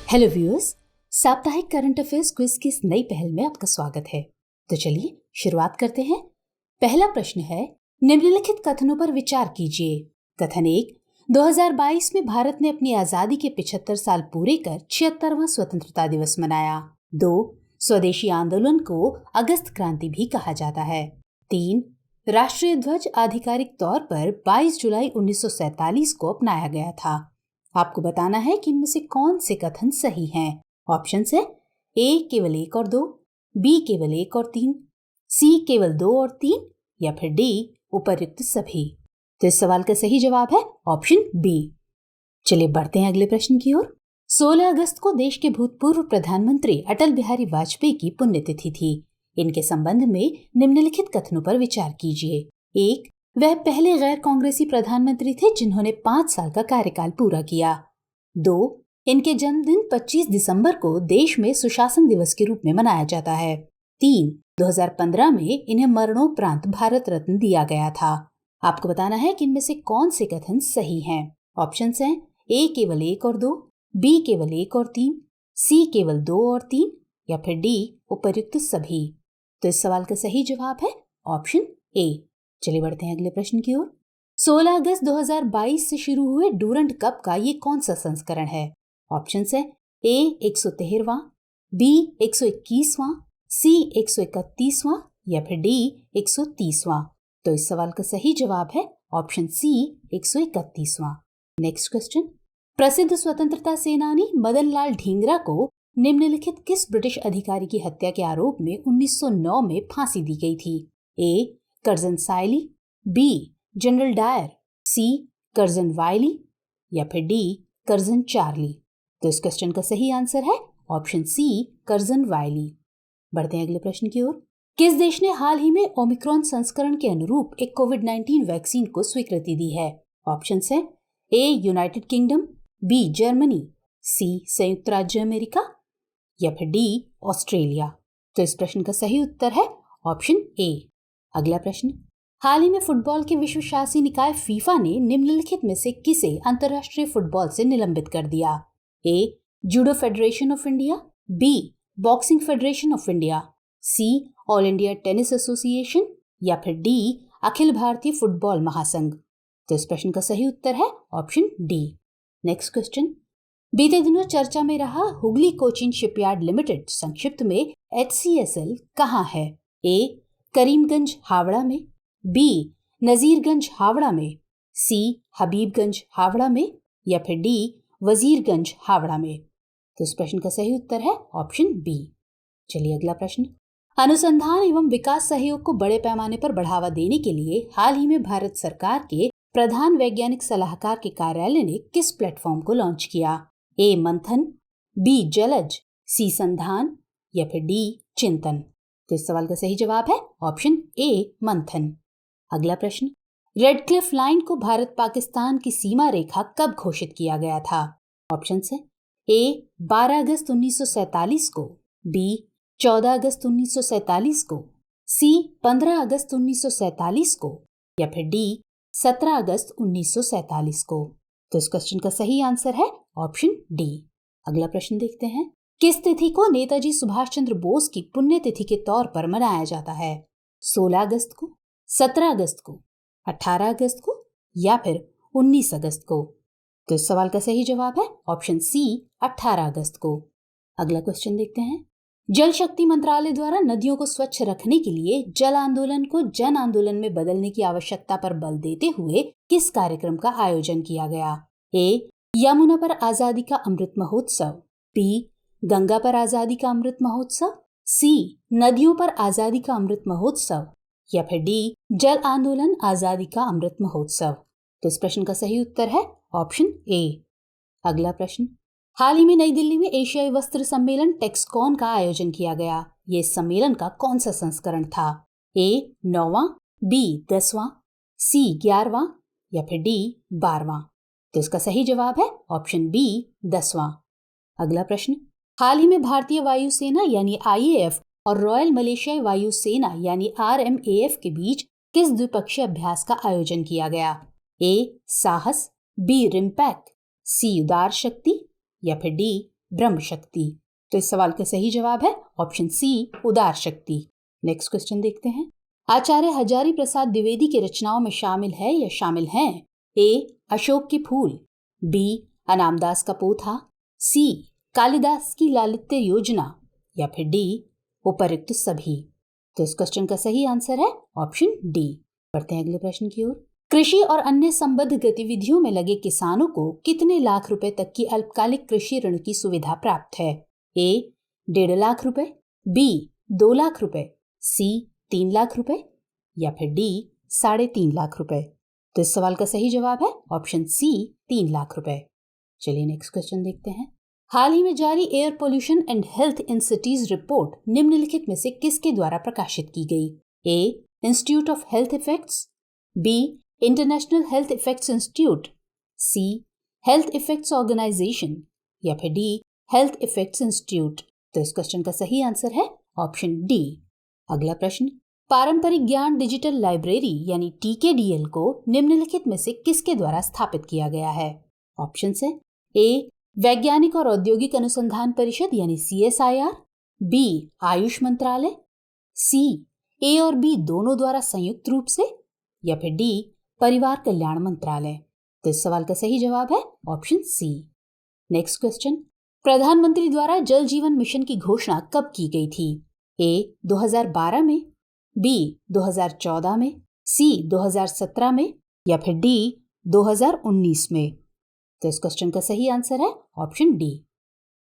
Hello viewers, साप्ताहिक current affairs quiz की इस नई पहल में आपका स्वागत है। तो चलिए शुरुआत करते हैं। पहला प्रश्न है, निम्नलिखित कथनों पर विचार कीजिए। कथन 1, 2022 में भारत ने अपनी आजादी के 75 साल पूरे कर 76वां स्वतंत्रता दिवस मनाया। 2, स्वदेशी आंदोलन को अगस्त क्रांति भी कहा जाता है। 3, राष्ट्रीय ध्वज आधिकारिक तौर पर 22 जुलाई 1947 को अपनाया गया था। आपको बताना है कि इनमें से कौन से कथन सही हैं। ऑप्शंस है ए केवल 1 और 2, बी केवल 1 और 3, सी केवल 2 और 3 या फिर डी उपर्युक्त सभी। तो इस सवाल का सही जवाब है ऑप्शन बी। चलिए बढ़ते हैं अगले प्रश्न की ओर। 16 अगस्त को देश के भूतपूर्व प्रधानमंत्री अटल बिहारी वाजपेयी की पुण्यतिथि थी। इनके संबंध में निम्नलिखित कथनों पर विचार कीजिए। 1, वह पहले गैर कांग्रेसी प्रधानमंत्री थे जिन्होंने 5 साल का कार्यकाल पूरा किया। 2, इनके जन्मदिन 25 दिसंबर को देश में सुशासन दिवस के रूप में मनाया जाता है। 3, 2015 में इन्हें मरणोपरांत भारत रत्न दिया गया था। आपको बताना है कि इनमें से कौन से कथन सही हैं। ऑप्शंस हैं ए केवल 1 और 2, बी केवल 1 और 3, सी केवल 2 और 3 या फिर डी उपर्युक्त सभी। तो इस सवाल का सही जवाब है ऑप्शन ए। चलिए बढ़ते हैं अगले प्रश्न की ओर। 16 अगस्त 2022 से शुरू हुए डूरंड कप का ये कौन सा संस्करण है। ऑप्शंस है ए 113वां, बी 121वां, सी 131वां या फिर डी 130वां। तो इस सवाल का सही जवाब है ऑप्शन सी 131वां। नेक्स्ट क्वेश्चन, प्रसिद्ध स्वतंत्रता सेनानी मदन लाल ढींगरा को निम्नलिखित किस ब्रिटिश अधिकारी की हत्या के आरोप में 1909 में फांसी दी गई थी। ए कर्जन साइली, बी जनरल डायर, सी कर्जन वाइली या फिर डी कर्जन चार्ली। तो इस क्वेश्चन का सही आंसर है ऑप्शन सी कर्जन वाइली। बढ़ते हैं अगले प्रश्न की ओर। किस देश ने हाल ही में ओमिक्रॉन संस्करण के अनुरूप एक कोविड-19 वैक्सीन को स्वीकृति दी है। ऑप्शंस है ए यूनाइटेड किंगडम, बी जर्मनी, सी संयुक्त राज्य अमेरिका या फिर डी ऑस्ट्रेलिया। तो इस प्रश्न का सही उत्तर है ऑप्शन ए। अगला प्रश्न, हाल ही में फुटबॉल के विश्व शासी निकाय फीफा ने निम्नलिखित में से किसे अंतर्राष्ट्रीय फुटबॉल से निलंबित कर दिया। A judo federation of India, B boxing federation of India, C all India tennis association या फिर डी अखिल भारतीय फुटबॉल महासंघ। तो इस प्रश्न का सही उत्तर है ऑप्शन डी। नेक्स्ट क्वेश्चन, बीते दिनों चर्चा में रहा हुगली कोचिन शिपयार्ड लिमिटेड संक्षिप्त में HCSL कहाँ है। ए करीमगंज हावड़ा में, बी नजीरगंज हावड़ा में, सी हबीबगंज हावड़ा में या फिर डी वजीरगंज हावड़ा में। तो इस प्रश्न का सही उत्तर है ऑप्शन बी। चलिए अगला प्रश्न, अनुसंधान एवं विकास सहयोग को बड़े पैमाने पर बढ़ावा देने के लिए हाल ही में भारत सरकार के प्रधान वैज्ञानिक सलाहकार के कार्यालय ने किस प्लेटफॉर्म को लॉन्च किया। ए मंथन, बी जलज, सी संधान या फिर डी चिंतन। तो इस सवाल का सही जवाब है ऑप्शन ए मंथन। अगला प्रश्न, रेड क्लिफ लाइन को भारत पाकिस्तान की सीमा रेखा कब घोषित किया गया था। ऑप्शंस है ए 12 अगस्त 1947 को, बी 14 अगस्त 1947 को, सी 15 अगस्त 1947 को या फिर डी 17 अगस्त 1947 को। तो इस क्वेश्चन का सही आंसर है ऑप्शन डी। अगला प्रश्न देखते हैं, किस तिथि को नेताजी सुभाष चंद्र बोस की पुण्यतिथि के तौर पर मनाया जाता है। 16 अगस्त को, 17 अगस्त को, 18 अगस्त को या फिर 19 अगस्त को। तो इस सवाल का सही जवाब है ऑप्शन सी 18 अगस्त को। अगला क्वेश्चन देखते हैं, जल शक्ति मंत्रालय द्वारा नदियों को स्वच्छ रखने के लिए जल आंदोलन को जन आंदोलन में बदलने की आवश्यकता पर बल देते हुए किस कार्यक्रम का आयोजन किया गया। ए यमुना पर आजादी का अमृत महोत्सव, बी गंगा पर आजादी का अमृत महोत्सव, सी नदियों पर आजादी का अमृत महोत्सव या फिर डी जल आंदोलन आजादी का अमृत महोत्सव। तो इस प्रश्न का सही उत्तर है ऑप्शन ए। अगला प्रश्न, हाल ही में नई दिल्ली में एशियाई वस्त्र सम्मेलन टेक्सकॉन का आयोजन किया गया। ये सम्मेलन का कौन सा संस्करण था। ए 9वां, बी 10वां, सी 11वां या फिर डी 12वां। तो इसका सही जवाब है ऑप्शन बी 10वां। अगला प्रश्न, हाल ही में भारतीय वायुसेना यानी IAF और रॉयल मलेशियाई वायुसेना यानी RMAF के बीच किस द्विपक्षीय अभ्यास का आयोजन किया गया। ए साहस, बी रिम्पैक, सी उदार शक्ति या फिर डी ब्रह्म शक्ति। तो इस सवाल का सही जवाब है ऑप्शन सी, उदार शक्ति। नेक्स्ट क्वेश्चन देखते हैं। आचार्य हजारी प्रसाद द्विवेदी की रचनाओं में शामिल है या शामिल हैं? ए, अशोक के फूल, बी, अनामदास का पोथा, सी, कालिदास की लालित्य योजना, या फिर डी, उपरोक्त सभी। तो इस क्वेश्चन का सही आंसर है ऑप्शन डी। बढ़ते हैं अगले प्रश्न की ओर। कृषि और अन्य संबद्ध गतिविधियों में लगे किसानों को कितने लाख रुपए तक की अल्पकालिक कृषि ऋण की सुविधा प्राप्त है? ए, 1.5 लाख रुपए, बी, 2 लाख रुपए, सी, 3 लाख रुपए, या फिर डी, 3.5 लाख रुपए। तो इस सवाल का सही जवाब है ऑप्शन सी, 3 लाख रुपए। चलिए नेक्स्ट क्वेश्चन देखते हैं। हाल ही में जारी air pollution and health in cities report निम्नलिखित में से किसके द्वारा प्रकाशित की गई? A, institute of health effects, B, international health effects institute, C, health effects organisation, या फिर डी, हेल्थ इफेक्ट्स इंस्टीट्यूट। तो इस क्वेश्चन का सही आंसर है ऑप्शन डी। अगला प्रश्न। पारंपरिक ज्ञान डिजिटल लाइब्रेरी यानी TKDL को निम्नलिखित में से किसके द्वारा स्थापित किया गया है? ऑप्शन है ए, वैज्ञानिक और औद्योगिक अनुसंधान परिषद यानी CSIR, बी, आयुष मंत्रालय, सी, ए और बी दोनों द्वारा संयुक्त रूप से, या फिर डी, परिवार कल्याण मंत्रालय। तो इस सवाल का सही जवाब है ऑप्शन सी। Next question. प्रधानमंत्री द्वारा जल जीवन मिशन की घोषणा कब की गई थी? ए, 2012 में, बी, 2014 में, सी, 2017 में, या फिर डी, 2019 में। तो इस क्वेश्चन का सही आंसर है ऑप्शन डी।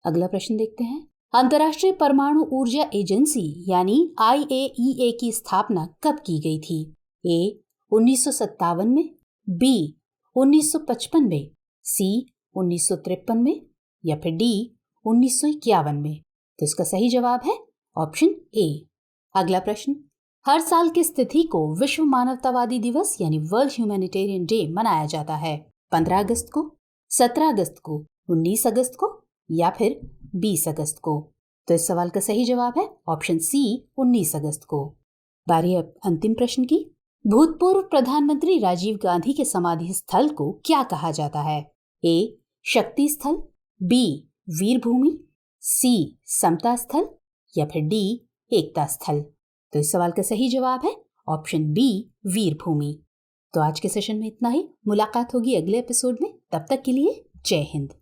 अगला प्रश्न देखते हैं। अंतर्राष्ट्रीय परमाणु ऊर्जा एजेंसी यानी IAEA की स्थापना कब की गई थी? ए, 1957 में, बी, 1955 में, सी, 1953 में, या फिर डी, 1951 में। तो इसका सही जवाब है ऑप्शन ए। अगला प्रश्न। हर साल किस तिथि को विश्व मानवतावादी दिवस यानी वर्ल्ड ह्यूमैनिटेरियन डे मनाया जाता है? 15 अगस्त को, 17 अगस्त को, 19 अगस्त को, या फिर 20 अगस्त को? तो इस सवाल का सही जवाब है ऑप्शन सी, 19 अगस्त को। बारी अब अंतिम प्रश्न की। भूतपूर्व प्रधानमंत्री राजीव गांधी के समाधि स्थल को क्या कहा जाता है? ए, शक्ति स्थल, बी, वीर भूमि, सी, समता स्थल, या फिर डी, एकता स्थल? तो इस सवाल का सही जवाब है ऑप्शन बी, वीर भूमि। तो आज के सेशन में इतना ही। मुलाकात होगी अगले एपिसोड में। तब तक के लिए जय हिंद।